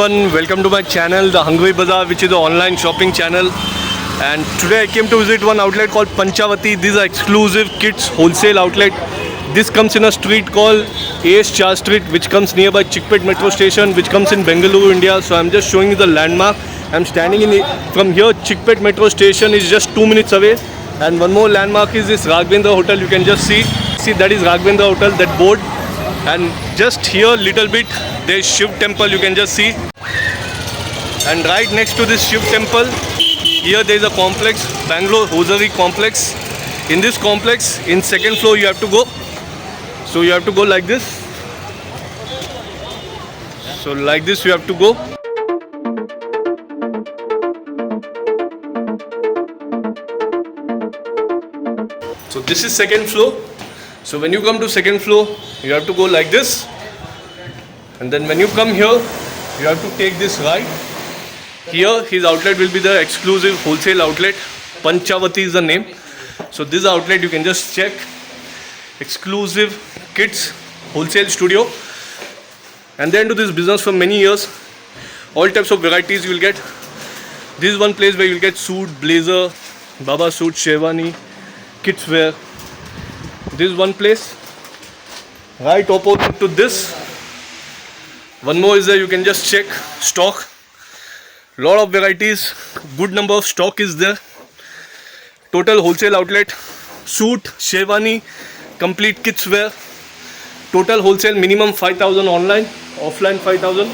everyone, welcome to my channel, The Hungry Bazaar, which is an online shopping channel. And today I came to visit one outlet called Panchavati. This is an exclusive kids wholesale outlet. This comes in a street called A.S. Char Street, which comes nearby Chickpet Metro Station, which comes in Bengaluru, India. So I'm just showing you the landmark. I'm standing from here. Chickpet Metro Station is just 2 minutes away. And one more landmark is this Raghavendra Hotel. You can just see that is Raghavendra Hotel, that board. And just here little bit there is Shiv temple, you can just see. And right next to this Shiv temple, here there is a complex, Bangalore Hosiery complex. In this complex, in second floor you have to go. So you have to go like this. So like this you have to go. So this is second floor. So when you come to second floor, you have to go like this. And then when you come here, you have to take this right. Here his outlet will be the exclusive wholesale outlet. Panchavati is the name. So this outlet you can just check. Exclusive kids wholesale studio. And they're into this business for many years. All types of varieties you will get. This is one place where you will get suit, blazer, baba suit, sherwani, kids wear. This is one place. Right opposite to this, one more is there. You can just check stock. Lot of varieties, good number of stock is there. Total wholesale outlet, suit, sherwani, complete kids wear. Total wholesale, minimum 5,000 online, offline 5,000.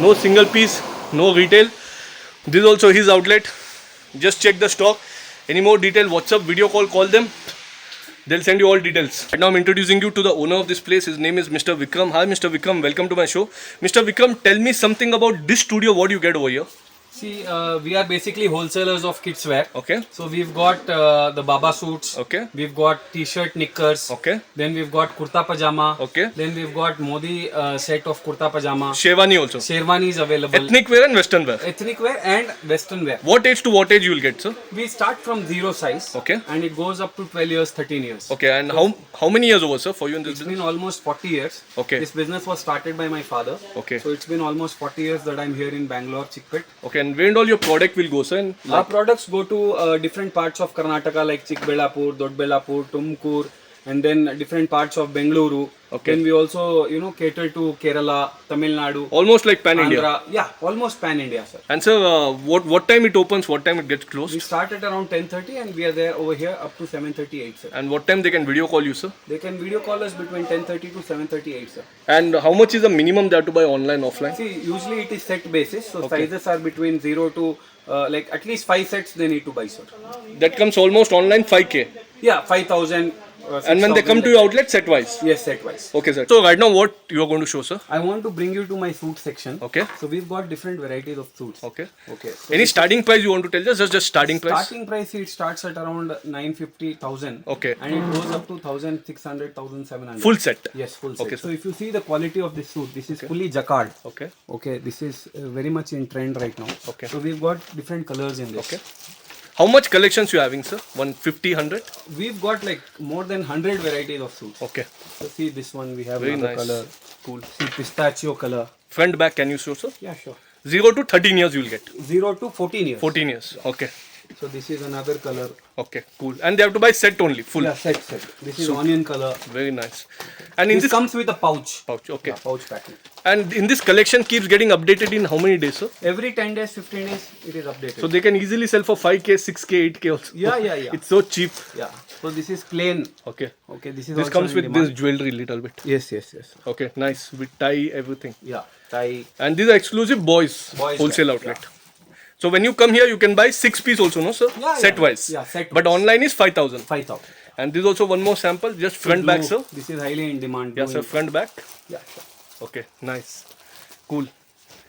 No single piece, no retail. This is also his outlet. Just check the stock. Any more detail, WhatsApp, video call them. They'll send you all details. Right now I'm introducing you to the owner of this place. His name is Mr. Vikram. Hi Mr. Vikram, welcome to my show. Mr. Vikram, tell me something about this studio. What do you get over here? See, we are basically wholesalers of kids wear. Okay. So we've got the baba suits. Okay. We've got t-shirt, knickers. Okay. Then we've got kurta pajama. Okay. Then we've got Modi set of kurta pajama. Sherwani also. Sherwani is available. Ethnic wear and western wear. Ethnic wear and western wear. What age to what age you will get, sir? We start from 0 size. Okay. And it goes up to 12 years, 13 years. Okay. And how many years over, sir, for you in this It's business? been almost 40 years. Okay. This business was started by my father. Okay. So it's been almost 40 years that I'm here in Bangalore, Chickpet. Okay. And where and all your product will go, sir? And Our products go to different parts of Karnataka like Chikbellapur, Dodbellapur, Tumkur, and then different parts of Bengaluru. Okay. Then we also, cater to Kerala, Tamil Nadu, almost like pan India. Andhra. Yeah, almost pan India, sir. And sir, what time it opens? What time it gets closed? We start at around 10:30 and we are there over here up to 7:38, sir. And what time they can video call you, sir? They can video call us between 10:30 to 7:38, sir. And how much is the minimum they have to buy online, offline? See, usually it is set basis, so sizes are between 0 to like at least 5 sets they need to buy, sir. That comes almost online 5K. Yeah, 5,000. And when they come to your outlet, set wise. Yes, set wise. Okay, sir. So right now, what you are going to show, sir? I want to bring you to my suit section. Okay. So we've got different varieties of suits. Okay. Okay. So Any starting price you want to tell us? Just starting price. starting price, it starts at around 950,000. Okay. And it goes up to 1,600, 1,700. Full set. Yes, full set. Okay, So if you see the quality of this suit, this is fully jacquard. Okay. Okay. This is very much in trend right now. Okay. So we've got different colors in this. Okay. How much collections you having, sir? 150, 100? We've got like more than 100 varieties of suits. Okay. So see this one, we have Very another nice. color. Cool. See pistachio color. Front, back, can you show, sir? Yeah, sure. 0 to 13 years you will get. 0 to 14 years. 14 years. Okay. So this is another color. Okay. Cool. And they have to buy set only, full. Yeah, set. This is onion color. Very nice. And in This this comes with a pouch. pouch, okay. Yeah, pouch packing. And in this collection keeps getting updated in how many days, sir? Every 10 days, 15 days, it is updated. So they can easily sell for 5K, 6K, 8K also. Yeah. It's so cheap. Yeah. So this is plain. Okay. Okay, this is This also comes in with demand. this jewelry little bit. Yes. Okay, nice. With tie, everything. Yeah. Tie. And these are exclusive boys wholesale wear, outlet. So when you come here, you can buy 6 piece also, no, sir? Yeah, set yeah. wise. Yeah, set But wise. online is 5,000. 5,000. And this is also one more sample, just front back, sir. This is highly in demand. Yeah, sir, front back. Yeah, sure. Okay, nice. Cool.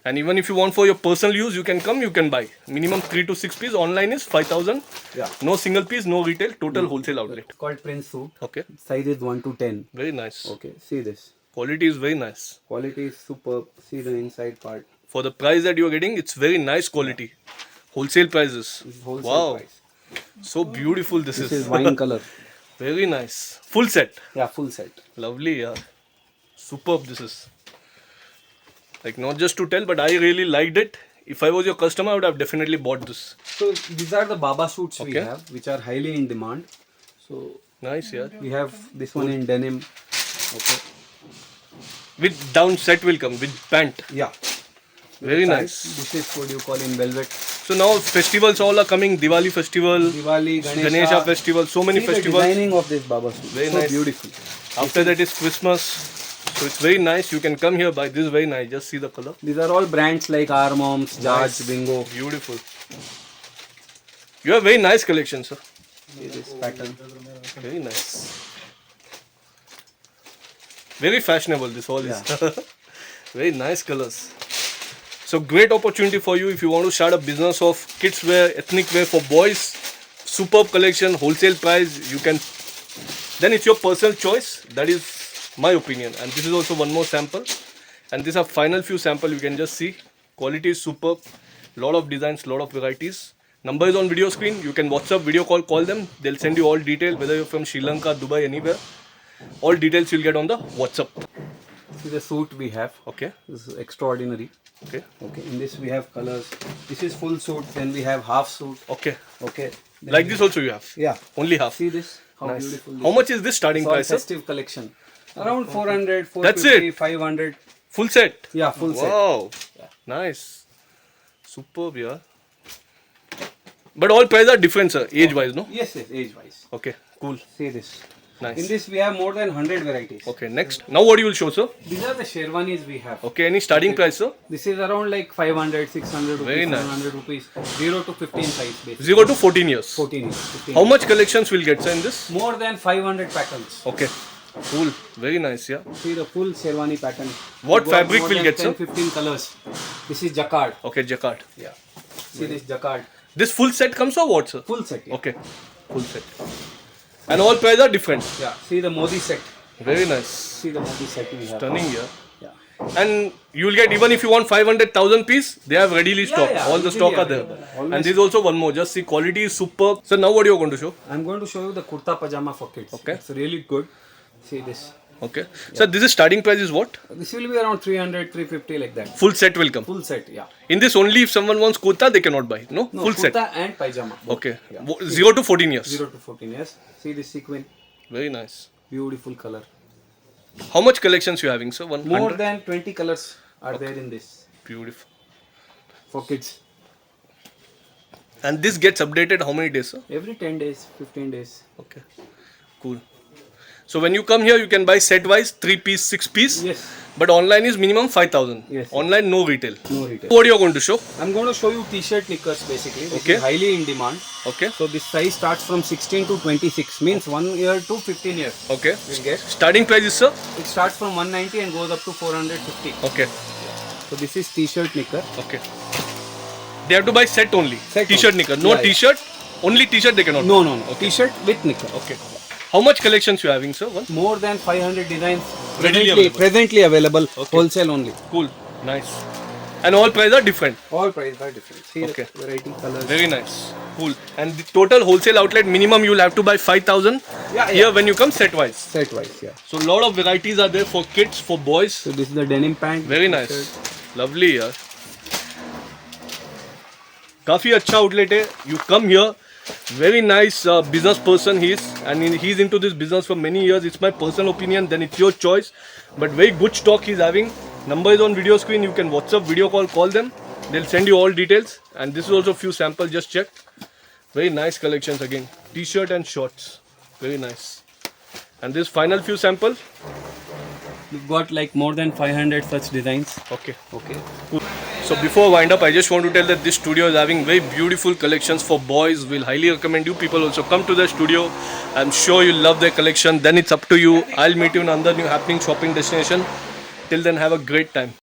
And even if you want for your personal use, you can come, you can buy. Minimum 3 to 6 piece. Online is 5,000. Yeah. No single piece, no retail, total wholesale outlet. It's called Prince suit. Okay, Size is 1 to 10. very nice. Okay, see this. Quality is very nice. Quality is superb. See the inside part. For the price that you are getting, it's very nice quality. Wholesale prices. This is wholesale Wow. price. So beautiful this This is. is wine color. Very nice. Full set. Yeah, full set. Lovely, yeah. Superb this is. Like not just to tell, but I really liked it. If I was your customer, I would have definitely bought this. So these are the Baba suits we Okay. have, which are highly in demand. So Nice, yeah. we have this one in denim. Okay. With down set will come with pant. Yeah. Very Size. nice. This is what you call in velvet. So now festivals all are coming. Diwali festival, Diwali, Ganesha festival, so many See the festivals. designing of this Baba suit. Very so nice. beautiful. After that is Christmas. So it's very nice. You can come here buy this. Very nice. Just see the color. These are all brands like Armoms, Judge, Nice. Bingo. Beautiful. You have very nice collection, sir. See this pattern. Very nice. Very fashionable. This all is. Very nice colors. So great opportunity for you if you want to start a business of kids wear, ethnic wear for boys. Superb collection, wholesale price. You can. Then it's your personal choice. That is my opinion. And this is also one more sample. And these are final few sample. You can just see. Quality is superb. Lot of designs, lot of varieties. Number is on video screen. You can WhatsApp, video call them. They'll send you all detail. Whether you're from Sri Lanka, Dubai, anywhere. All details you'll get on the WhatsApp. See the suit we have. Okay. This is extraordinary. Okay. Okay. In this we have colors. This is full suit. Then we have half suit. Okay. Okay. Then Like this also you have. Yeah. Only half. See this? How Nice. beautiful. This How much is this starting It's all price, sir? festive collection. Around 400, That's 450, it? 500. Full set. Yeah, full set. Wow. Nice. Superb, yeah. But all prices are different, sir. Age wise, no? Yes, yes, age wise. Okay. Cool. See this. In Nice. this we have more than 100 varieties. Okay. Next. Now what you will show, sir? These are the sherwanis we have. Okay. Any starting price, sir? This is around like 500, 600 rupees, Very nice. 700 rupees. 0 to 15 size basically. 0 to 14 years. 14 years. 15 How much collections will get, sir, in this? More than 500 patterns. Okay. Cool. Very nice, yeah. See the full sherwani pattern. What We got fabric more will than get, 10, sir? 15 colors. This is jacquard. Okay, jacquard. Yeah. See this jacquard. This full set comes or what, sir? Full set. Yeah. Okay. Full set. And all prices are different. Yeah. See the Modi set. Very nice. See the Modi set we have. Stunning, yeah. Yeah. And you will get, even if you want 500,000 piece, they have readily stocked. yeah, All the easily stock are there. available. Always. And this is also one more. Just see, quality is superb. So now what you are going to show? I'm going to show you the kurta pajama for kids. Okay. It's really good. See this. Okay. So this is starting price is what? This will be around 300, 350 like that. Full set will come. Full set, yeah. In this only if someone wants kurta, they cannot buy. No? No, Full kurta set. and pajama. both. Okay. Yeah. 0 to 14 years. 0 to 14 years. See this sequin. Very nice. Beautiful color. How much collections you having, sir? More 100? than 20 colors are there in this Beautiful. for kids. And this gets updated how many days, sir? Every 10 days, 15 days. Okay. Cool. So when you come here, you can buy set wise, 3 piece, 6 piece. Yes. But online is minimum 5,000. Yes. Online, no retail. No retail. What you are going to show? I'm going to show you t-shirt knickers basically. This Okay. is highly in demand. Okay. So this size starts from 16 to 26. Means 1 year to 15 years. Okay. You'll get. Starting price is, sir? It starts from 190 and goes up to 450. Okay. So this is t-shirt knicker. Okay. They have to buy set only. Set T-shirt only. knicker. No Yeah, yeah. T-shirt. Only T-shirt they cannot. No, no, no. T-shirt with knicker. Okay. How much collections you having, sir? One. More than 500 designs Readily available. presently available. Okay. Wholesale only. Cool. Nice. And all prices are different. All prices are different. See Okay. the variety colors. Very nice. Cool. And the total wholesale outlet minimum you will have to buy 5,000. Yeah, Here yeah. when you come set wise. Set wise, yeah. So lot of varieties are there for kids, for boys. So this is the denim pant. Very nice. Lovely यार. काफी अच्छा outlet है. You come here. Very nice business person he is, and he's into this business for many years. It's my personal opinion. Then it's your choice. But very good stock he's having. Number is on video screen. You can WhatsApp, video call them. They'll send you all details. And this is also few samples. Just check. Very nice collections again. T-shirt and shorts. Very nice. And this final few sample. We've got like more than 500 such designs. Okay. Okay. Cool. So before I wind up, I just want to tell that this studio is having very beautiful collections for boys. We'll highly recommend you people also come to the studio. I'm sure you'll love their collection. Then it's up to you. I'll meet you in another new happening shopping destination. Till then, have a great time.